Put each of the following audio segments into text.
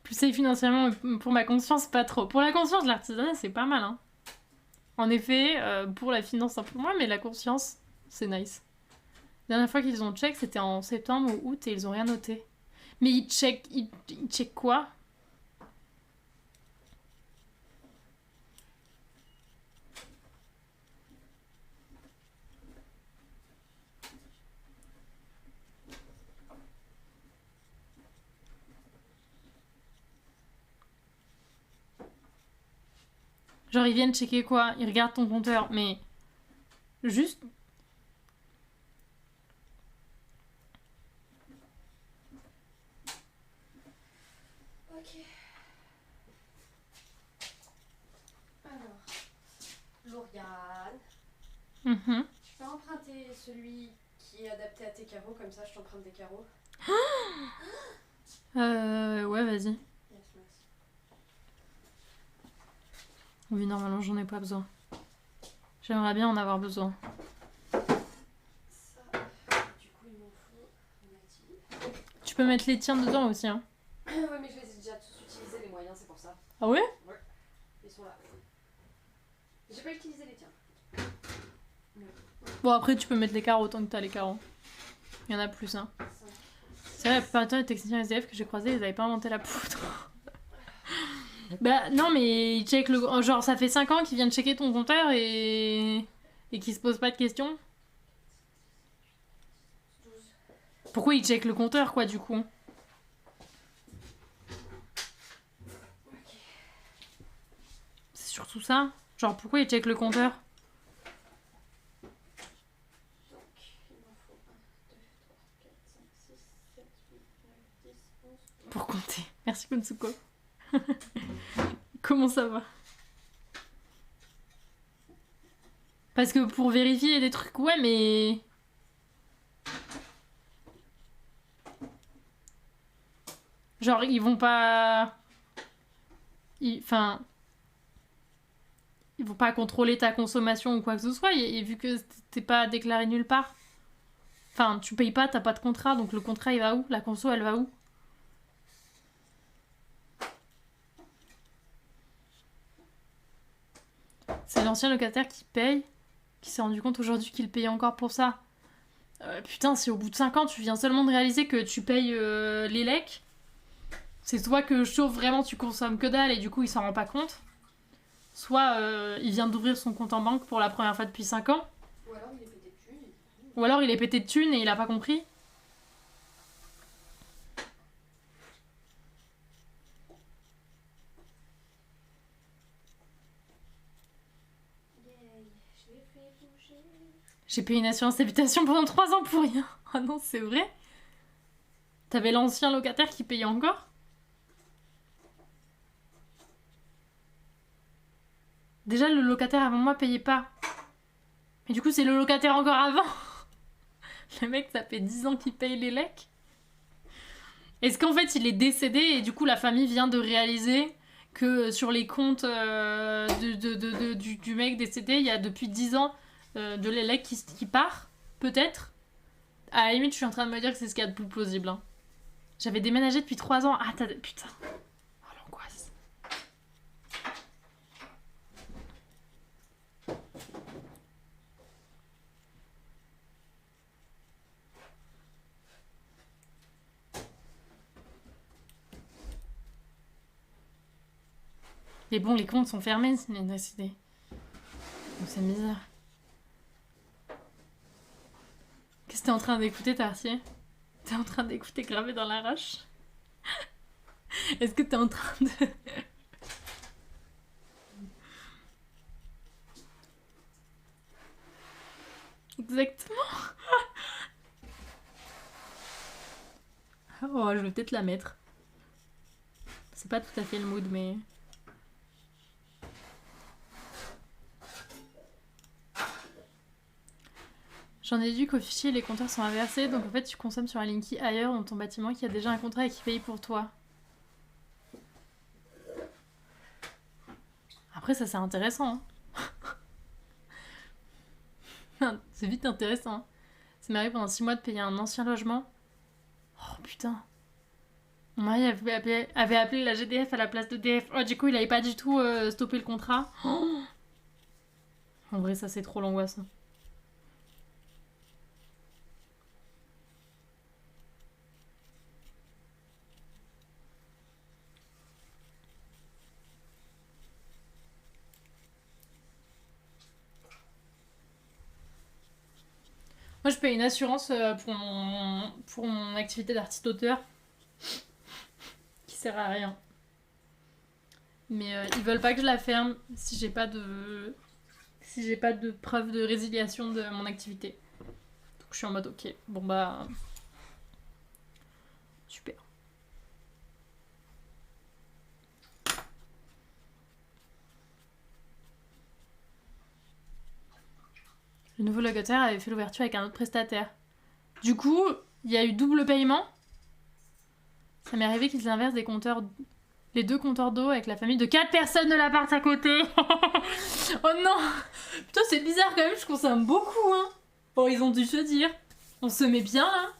Plus safe financièrement, pour ma conscience, pas trop. Pour la conscience, l'artisanat, c'est pas mal, hein. En effet, pour la finance, un peu moins, mais la conscience, c'est nice. La dernière fois qu'ils ont check, c'était en septembre ou août et ils ont rien noté. Mais ils check quoi? Genre, ils viennent checker quoi? Ils regardent ton compteur, mais juste. Ok. Alors, Lauriane. Mhm. Tu peux emprunter celui qui est adapté à tes carreaux, comme ça je t'emprunte des carreaux. Ouais, vas-y. Yes, merci. Oui, normalement, j'en ai pas besoin. J'aimerais bien en avoir besoin. Ça, du coup, il m'en faut, on a dit. Tu peux mettre les tiens dedans aussi, hein. Ouais, mais je les ai déjà tous utilisés, les moyens, c'est pour ça. Ah ouais? Ouais, ils sont là. J'ai pas utilisé les tiens. Bon, après, tu peux mettre les carreaux autant que t'as les carreaux. Il y en a plus, hein. C'est vrai, la plupart du temps, les techniciens SDF que j'ai croisés, ils avaient pas inventé la poudre. Bah, non, mais ils checkent le. Genre, ça fait 5 ans qu'ils viennent checker ton compteur et qu'ils se posent pas de questions. 12. Pourquoi ils checkent le compteur, quoi, du coup? Ok. C'est surtout ça. Genre, pourquoi ils checkent le compteur? Donc, il m'en faut 1, 2, 3, 4, 5, 6, 7, 8, 9, 10, 11. Pour compter. Merci, Konsuko. Comment ça va? Parce que pour vérifier des trucs, ouais, mais. Genre, ils vont pas. Enfin. Ils vont pas contrôler ta consommation ou quoi que ce soit, et vu que t'es pas déclaré nulle part. Enfin, tu payes pas, t'as pas de contrat, donc le contrat il va où? La conso elle va où? C'est l'ancien locataire qui paye, qui s'est rendu compte aujourd'hui qu'il payait encore pour ça. Putain, si au bout de 5 ans tu viens seulement de réaliser que tu payes les lecs, c'est soit que chauffe vraiment tu consommes que dalle et du coup il s'en rend pas compte, soit il vient d'ouvrir son compte en banque pour la première fois depuis 5 ans, Ou alors il est pété de thunes. ou alors il est pété de thunes et il a pas compris. Yay, je l'ai fait bouger. J'ai payé une assurance d'habitation pendant 3 ans pour rien. Ah non, c'est vrai? T'avais l'ancien locataire qui payait encore? Déjà, le locataire avant moi payait pas. Mais du coup, c'est le locataire encore avant. Le mec, ça fait 10 ans qu'il paye les lecs. Est-ce qu'en fait, il est décédé et du coup, la famille vient de réaliser que sur les comptes du mec décédé, il y a depuis 10 ans de l'élec qui part? Peut-être. À la limite, je suis en train de me dire que c'est ce qu'il y a de plus plausible. Hein. J'avais déménagé depuis 3 ans. Ah, putain. Oh, l'angoisse. Mais bon, les comptes sont fermés, c'est décidé. Donc c'est bizarre. Qu'est-ce que t'es en train d'écouter, Tartier? T'es en train d'écouter Gravé dans la roche? Est-ce que t'es en train de... Exactement. Oh, je vais peut-être la mettre. C'est pas tout à fait le mood, mais... J'en ai déduit qu'au fichier, les compteurs sont inversés, donc en fait, tu consommes sur un Linky ailleurs dans ton bâtiment qui a déjà un contrat et qui paye pour toi. Après, ça, c'est intéressant. Hein. C'est vite intéressant. Hein. Ça m'arrive pendant 6 mois de payer un ancien logement. Oh, putain. Mon mari avait appelé la GDF à la place de DF. Oh, du coup, il avait pas du tout stoppé le contrat. Oh, en vrai, ça, c'est trop l'angoisse. Moi, je paye une assurance pour mon activité d'artiste-auteur qui sert à rien. Mais ils veulent pas que je la ferme si j'ai pas de preuve de résiliation de mon activité. Donc je suis en mode ok, bon bah super. Le nouveau locataire avait fait l'ouverture avec un autre prestataire. Du coup, il y a eu double paiement. Ça m'est arrivé qu'ils inversent les deux compteurs d'eau avec la famille de 4 personnes de l'appart à côté. Oh non. Putain, c'est bizarre quand même, je consomme beaucoup, hein. Bon, ils ont dû se dire, on se met bien là.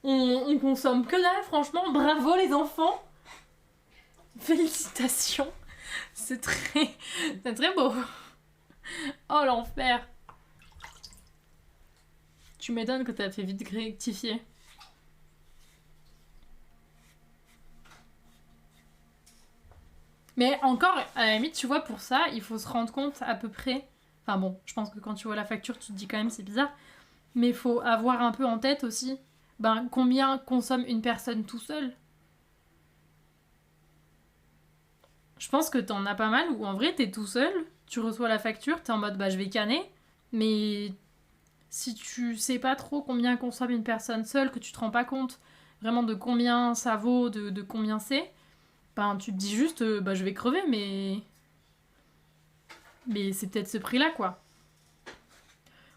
On consomme que dalle, franchement, bravo les enfants. Félicitations. C'est très beau. Oh l'enfer. Tu m'étonnes que t'as fait vite rectifier. Mais encore, à la limite, tu vois, pour ça, il faut se rendre compte à peu près. Enfin bon, je pense que quand tu vois la facture, tu te dis quand même c'est bizarre. Mais il faut avoir un peu en tête aussi, combien consomme une personne tout seul. Je pense que t'en as pas mal où en vrai t'es tout seul, tu reçois la facture, t'es en mode je vais canner. Mais si tu sais pas trop combien consomme une personne seule, que tu te rends pas compte vraiment de combien ça vaut, de combien c'est, tu te dis juste je vais crever, mais c'est peut-être ce prix-là, quoi.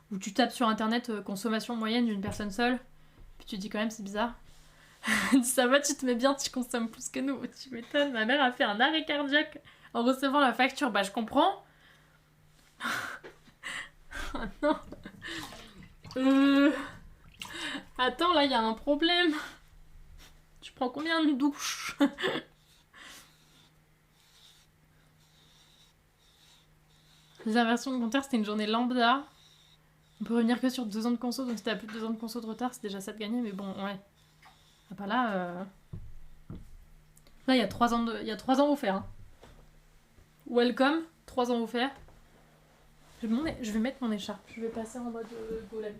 Ou tu tapes sur internet consommation moyenne d'une personne seule, puis tu te dis quand même c'est bizarre. Ça va, tu te mets bien, tu consommes plus que nous. Tu m'étonnes, ma mère a fait un arrêt cardiaque en recevant la facture. Je comprends. Oh non. Attends, là, il y a un problème. Tu prends combien de douches? Les inversions de compteur, c'était une journée lambda. On peut revenir que sur 2 ans de conso, donc si t'as plus de 2 ans de conso de retard, c'est déjà ça de gagner, mais bon, ouais. Ah bah là, là, il y a 3 ans offerts. Hein. Welcome, 3 ans offerts. Je vais mettre mon écharpe, je vais passer en mode golem.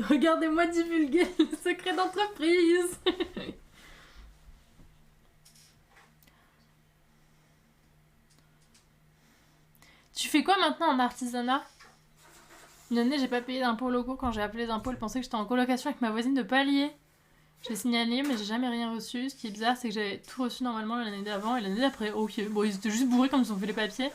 Regardez-moi divulguer le secret d'entreprise. Tu fais quoi maintenant en artisanat? Une année, j'ai pas payé d'impôts locaux. Quand j'ai appelé les impôts, ils pensaient que j'étais en colocation avec ma voisine de palier. J'ai signalé, mais j'ai jamais rien reçu. Ce qui est bizarre, c'est que j'avais tout reçu normalement l'année d'avant et l'année d'après. Ok, bon, ils étaient juste bourrés quand ils ont fait les papiers.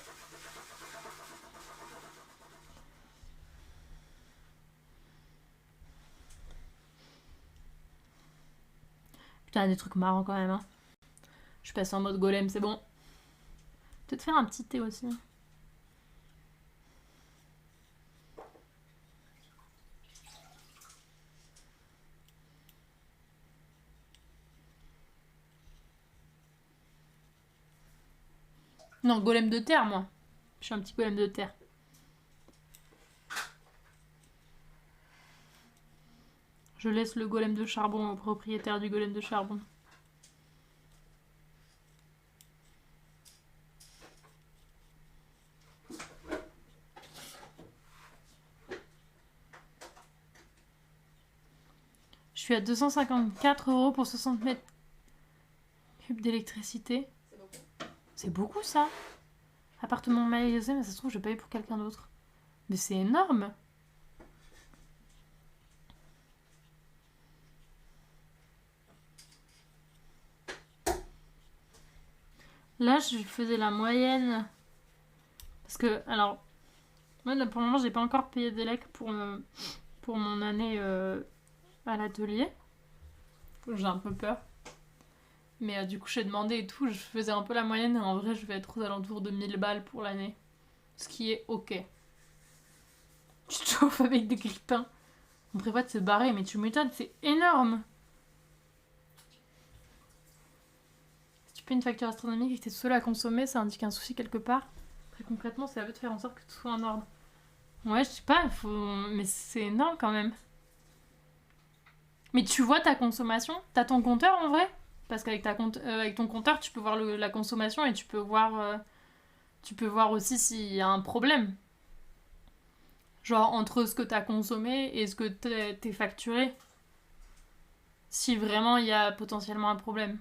Putain, des trucs marrants quand même. Hein. Je suis passée en mode golem, c'est bon. Peut-être faire un petit thé aussi. Non, golem de terre, moi. Je suis un petit golem de terre. Je laisse le golem de charbon au propriétaire du golem de charbon. Je suis à 254 € pour 60 mètres cubes d'électricité. C'est beaucoup ça. Appartement malaisé, mais ça se trouve je paye pour quelqu'un d'autre. Mais c'est énorme. Là, je faisais la moyenne. Parce que, alors, moi, là, pour le moment, j'ai pas encore payé d'élec pour mon année à l'atelier. J'ai un peu peur. Mais du coup, j'ai demandé et tout, je faisais un peu la moyenne et en vrai, je vais être aux alentours de 1000 balles pour l'année. Ce qui est ok. Tu te chauffes avec des grippins. On prévoit de se barrer, mais tu m'étonnes, c'est énorme. Si tu payes une facture astronomique et que t'es seul à consommer, ça indique un souci quelque part. Très concrètement, ça veut te faire en sorte que tout soit en ordre. Ouais, je sais pas, mais c'est énorme quand même. Mais tu vois ta consommation? T'as ton compteur en vrai? Parce qu'avec avec ton compteur, tu peux voir la consommation et tu peux voir aussi s'il y a un problème. Genre entre ce que t'as consommé et ce que t'es facturé. Si vraiment il y a potentiellement un problème.